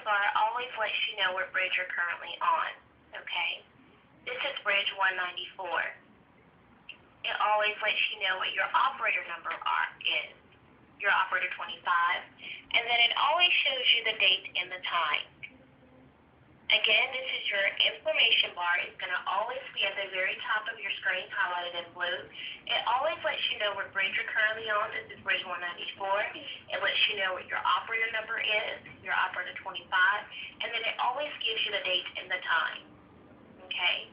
bar always lets you know what bridge you're currently on, okay? This is bridge 194. It always lets you know what your operator number is, your operator 25, and then it always shows you the date and the time. Again, this is your information bar. It's going to always be at the very top of your screen, highlighted in blue. It always lets you know what bridge you're currently on. This is bridge 194. It lets you know what your operator number is, your operator 25, and then it always gives you the date and the time. Okay?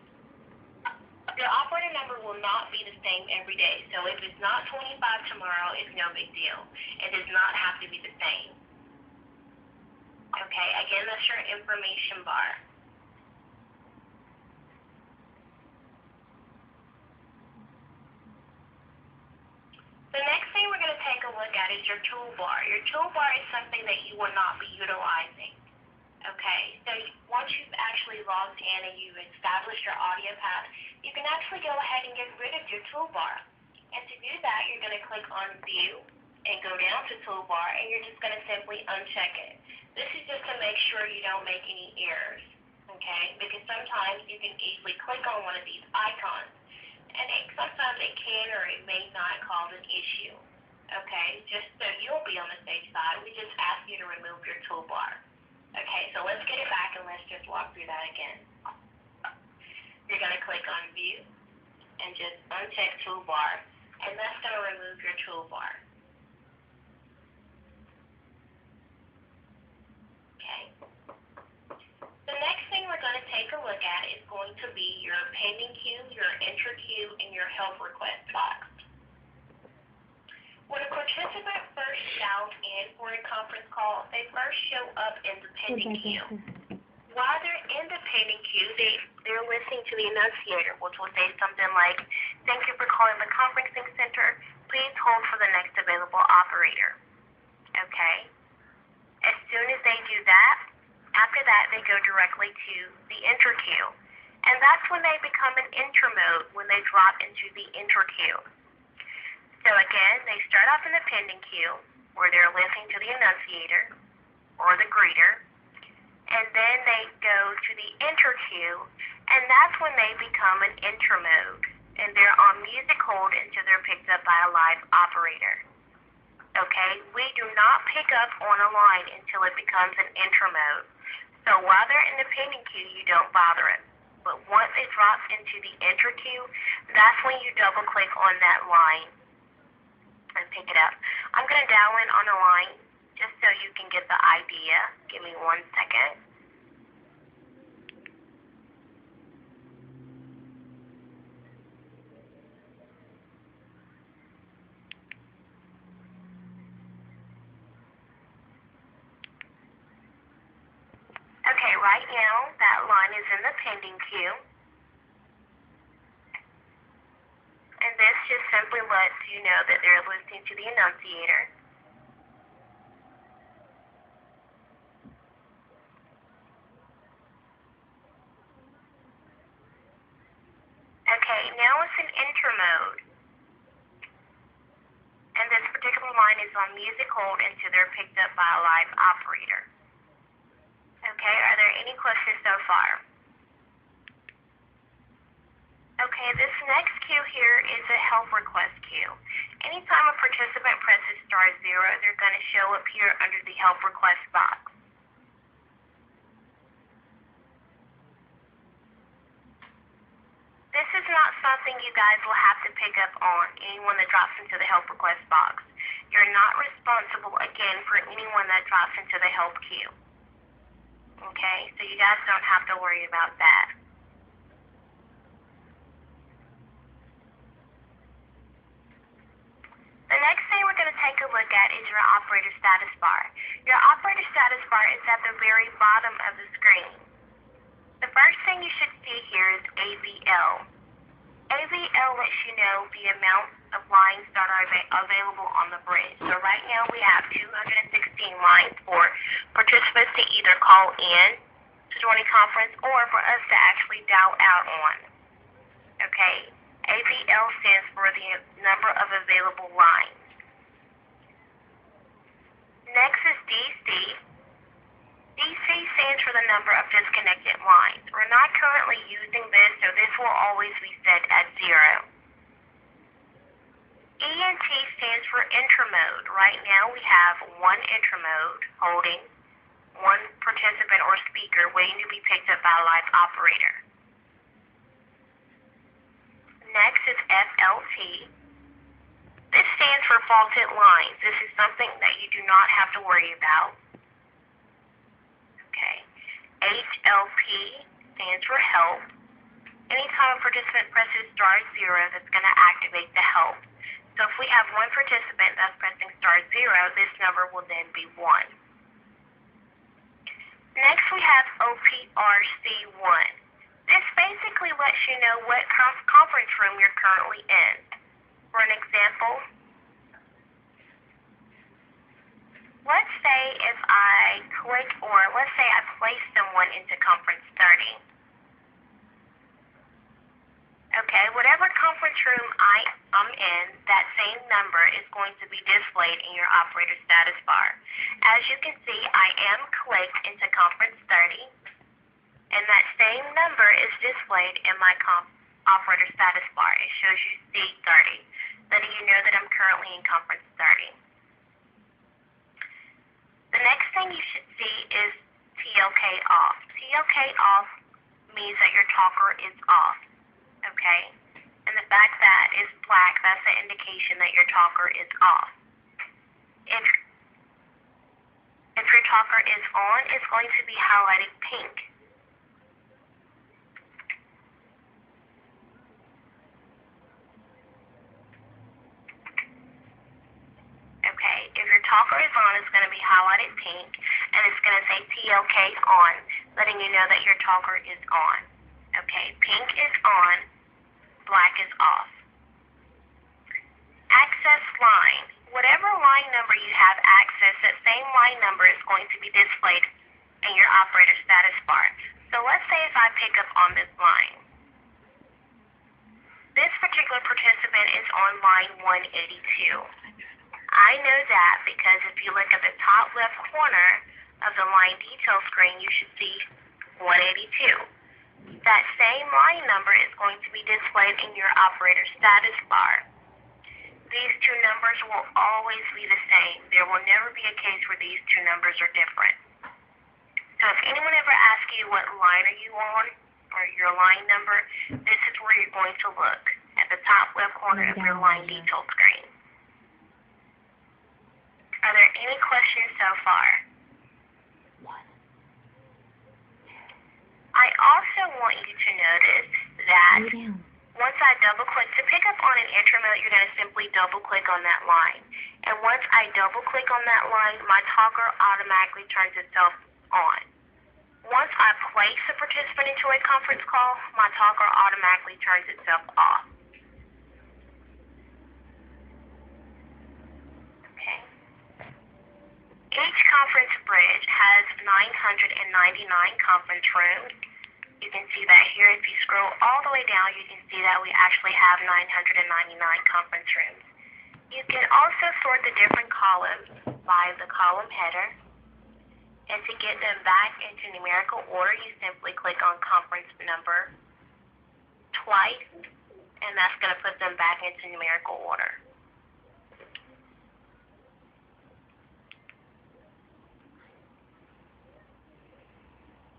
Your operator number will not be the same every day. So if it's not 25 tomorrow, it's no big deal. It does not have to be the same. Okay, again, that's your information bar. The next thing we're going to take a look at is your toolbar. Your toolbar is something that you will not be utilizing. Okay, so once you've actually logged in and you've established your audio path, you can actually go ahead and get rid of your toolbar. And to do that, you're going to click on View and go down to Toolbar, and you're just going to simply uncheck it. This is just to make sure you don't make any errors, okay? Because sometimes you can easily click on one of these icons, and sometimes it can or it may not cause an issue, okay? Just so you'll be on the safe side, we just ask you to remove your toolbar. Okay, so let's get it back and let's just walk through that again. You're going to click on View and just uncheck Toolbar, and that's going to remove your toolbar. The next thing we're going to take a look at is going to be your pending queue, your enter queue, and your help request box. When a participant first dials in for a conference call, they first show up in the pending queue. While they're in the pending queue, they're listening to the annunciator, which will say something like, "Thank you for calling the conferencing center. Please hold for the next available operator." Okay? As soon as they do that, after that, they go directly to the enter queue. And that's when they become an enter mode, when they drop into the enter queue. So again, they start off in the pending queue, where they're listening to the annunciator or the greeter. And then they go to the enter queue, and that's when they become an enter mode. And they're on music hold until they're picked up by a live operator. Okay, we do not pick up on a line until it becomes an enter mode. So while they're in the pending queue, you don't bother it. But once it drops into the enter queue, that's when you double click on that line and pick it up. I'm going to dial in on a line just so you can get the idea. Give me 1 second. Okay, right now that line is in the pending queue. And this just simply lets you know that they're listening to the annunciator. Okay, now it's in enter mode. And this particular line is on music hold until they're picked up by a live operator. Okay, are there any questions so far? Okay, this next queue here is a help request queue. Anytime a participant presses *0, they're going to show up here under the help request box. This is not something you guys will have to pick up on, anyone that drops into the help request box. You're not responsible, again, for anyone that drops into the help queue. Okay, so you guys don't have to worry about that. The next thing we're going to take a look at is your operator status bar. Your operator status bar is at the very bottom of the screen. The first thing you should see here is AVL. AVL lets you know the amount of lines that are available on the bridge. So right now we have 216 lines for participants to either call in to join a conference or for us to actually dial out on. Okay? AVL stands for the number of available lines. Next is DC. DC stands for the number of disconnected lines. We're not currently using this, so this will always be set at 0. ENT stands for intermode. Right now we have one intermode holding one participant or speaker waiting to be picked up by a live operator. Next is FLT. This stands for faulted lines. This is something that you do not have to worry about. Okay. HLP stands for help. Anytime a participant presses *0, that's going to activate the help. So if we have one participant that's pressing *0, this number will then be 1. Next we have OPRC1. This basically lets you know what conference room you're currently in. For an example, let's say if I click, or let's say I place someone into conference 30. Okay, whatever conference room I'm in, that same number is going to be displayed in your operator status bar. As you can see, I am clicked into conference 30, and that same number is displayed in my operator status bar. It shows you C30, letting you know that I'm currently in conference 30. The next thing you should see is TLK off. TLK off means that your talker is off. Okay? And the fact that is black, that's the indication that your talker is off. If your talker is on, it's going to be highlighted pink. Okay, if your talker is on, it's going to be highlighted pink, and it's going to say TLK on, letting you know that your talker is on. Okay, pink is on, black is off. Access line. Whatever line number you have access, that same line number is going to be displayed in your operator status bar. So let's say if I pick up on this line. This particular participant is on line 182. I know that because if you look at the top left corner of the line detail screen, you should see 182. That same line number is going to be displayed in your operator status bar. These two numbers will always be the same. There will never be a case where these two numbers are different. So if anyone ever asks you what line are you on, or your line number, this is where you're going to look, at the top left corner of your line detail screen. Are there any questions so far? I also want you to notice that once I double click, to pick up on an intermode, you're going to simply double click on that line. And once I double click on that line, my talker automatically turns itself on. Once I place a participant into a conference call, my talker automatically turns itself off. Okay. Each conference bridge has 999 conference rooms. You can see that here. If you scroll all the way down, you can see that we actually have 999 conference rooms. You can also sort the different columns by the column header. And to get them back into numerical order, you simply click on conference number twice, and that's going to put them back into numerical order.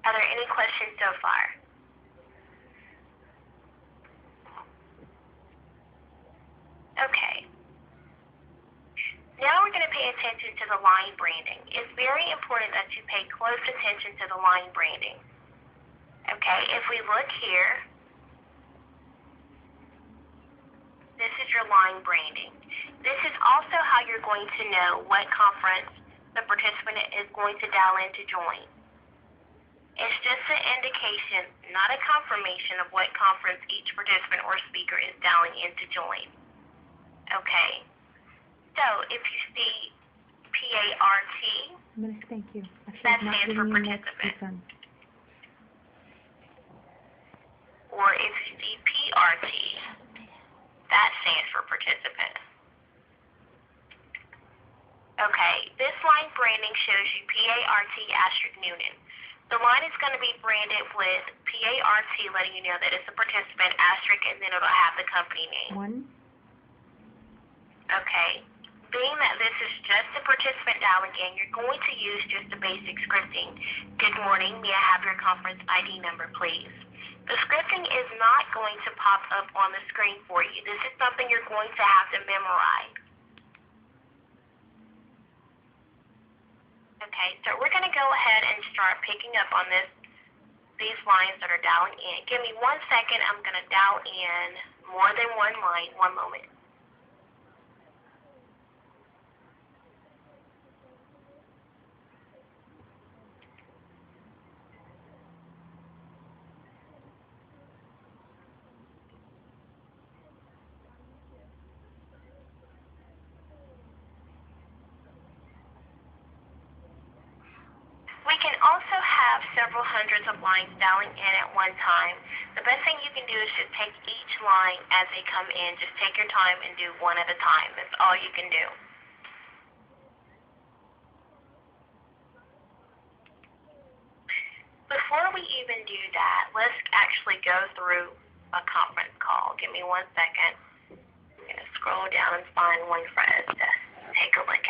Are there any questions so far? Okay. Now we're going to pay attention to the line branding. It's very important that you pay close attention to the line branding. Okay, if we look here, this is your line branding. This is also how you're going to know what conference the participant is going to dial in to join. It's just an indication, not a confirmation of what conference each participant or speaker is dialing in to join. Okay. So if you see PART, Thank you. that stands for participant. Or if you see PRT, that stands for participant. Okay, this line branding shows you PART asterisk Noonan. The line is going to be branded with PART, letting you know that it's a participant asterisk, and then it'll have the company name. Okay. Being that this is just a participant dialing in, you're going to use just the basic scripting. Good morning, may I have your conference ID number, please? The scripting is not going to pop up on the screen for you. This is something you're going to have to memorize. Okay, so we're going to go ahead and start picking up on these lines that are dialing in. Give me 1 second. I'm going to dial in more than one line. One moment. We can also have several hundreds of lines dialing in at one time. The best thing you can do is just take each line as they come in. Just take your time and do one at a time. That's all you can do. Before we even do that, let's actually go through a conference call. Give me 1 second. I'm going to scroll down and find one for us to take a look